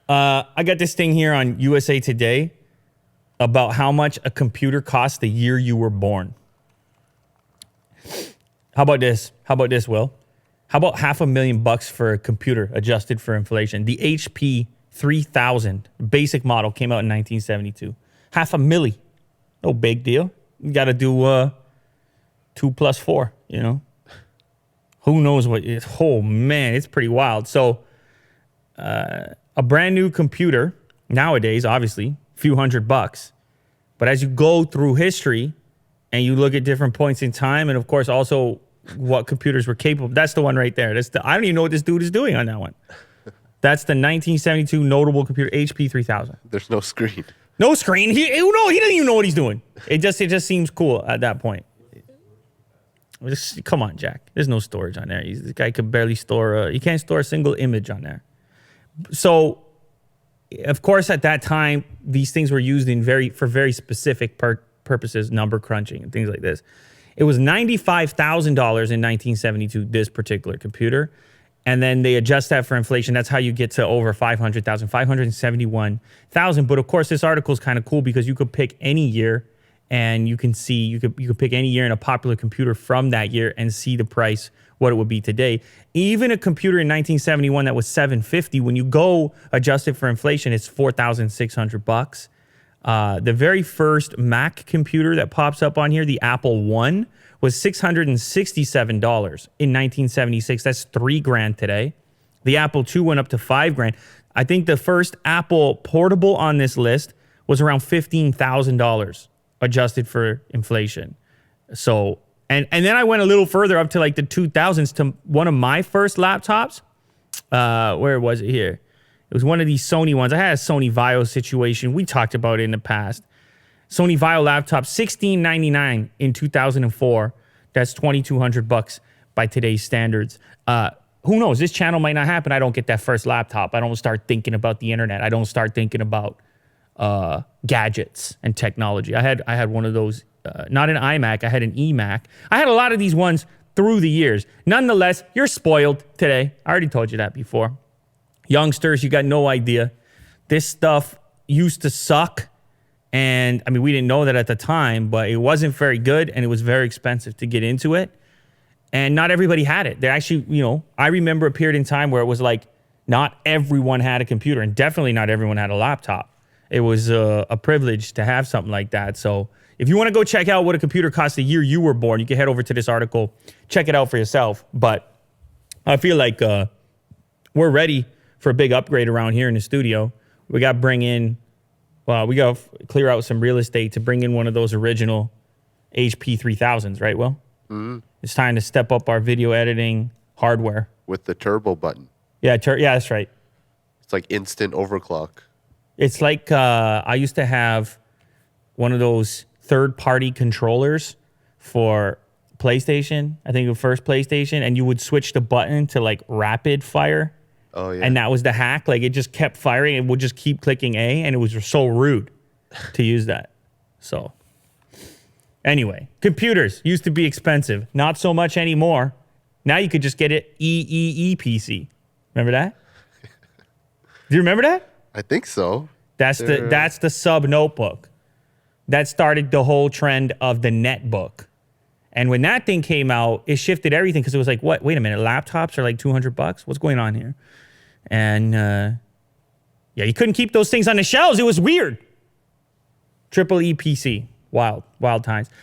I got this thing here on USA Today about how much a computer costs the year you were born. How about this? Will? How about $500,000 for a computer adjusted for inflation? The HP 3000 basic model came out in 1972. $500,000. No big deal. You got to do 2 plus 4, you know? Who knows what it is? Oh, man, it's pretty wild. So a brand new computer nowadays, obviously, a few $100. But as you go through history and you look at different points in time, and of course also what computers were capable, that's the one right there. I don't even know what this dude is doing on that one. That's the 1972 notable computer, HP 3000. There's no screen. No screen. He doesn't even know what he's doing. It just seems cool at that point. Come on, Jack. There's no storage on there. This guy could barely store. He can't store a single image on there. So, of course, at that time, these things were used for very specific purposes, number crunching and things like this. It was $95,000 in 1972, this particular computer. And then they adjust that for inflation. That's how you get to over 500,000, 571,000. But of course, this article is kind of cool because you could pick any year and you can see, you could pick any year in a popular computer from that year and see the price, what it would be today. Even a computer in 1971 that was $750, when you go adjust it for inflation, it's $4,600. The very first Mac computer that pops up on here, the Apple I, was $667 in 1976. That's $3,000 today. The Apple II went up to $5,000. I think the first Apple portable on this list was around $15,000 adjusted for inflation. So, and then I went a little further up to like the 2000s to one of my first laptops. Where was it here? It was one of these Sony ones. I had a Sony Vaio situation. We talked about it in the past. Sony Vaio laptop, $1,699 in 2004. That's $2,200 by today's standards. Who knows? This channel might not happen. I don't get that first laptop. I don't start thinking about the internet. I don't start thinking about gadgets and technology. I had one of those, not an iMac. I had an eMac. I had a lot of these ones through the years. Nonetheless, you're spoiled today. I already told you that before. Youngsters, you got no idea. This stuff used to suck. And I mean, we didn't know that at the time, but it wasn't very good and it was very expensive to get into it. And not everybody had it. They actually, I remember a period in time where it was like not everyone had a computer and definitely not everyone had a laptop. It was a privilege to have something like that. So if you want to go check out what a computer costs the year you were born, you can head over to this article, check it out for yourself. But I feel like we're ready for a big upgrade around here in the studio. We got to clear out some real estate to bring in one of those original HP 3000s, right, Will? Mm-hmm. It's time to step up our video editing hardware. With the turbo button. Yeah, that's right. It's like instant overclock. It's like I used to have one of those third-party controllers for PlayStation. I think the first PlayStation, and you would switch the button to like rapid fire. Oh, yeah. And that was the hack. Like, it just kept firing. It would just keep clicking A, and it was so rude to use that. So, anyway, computers used to be expensive. Not so much anymore. Now you could just get it EEE-PC. Remember that? Do you remember that? I think so. That's the sub notebook. That started the whole trend of the netbook. And when that thing came out, it shifted everything because it was like, what? Wait a minute, laptops are like $200? What's going on here? And yeah, you couldn't keep those things on the shelves. It was weird. Triple E PC. Wild times.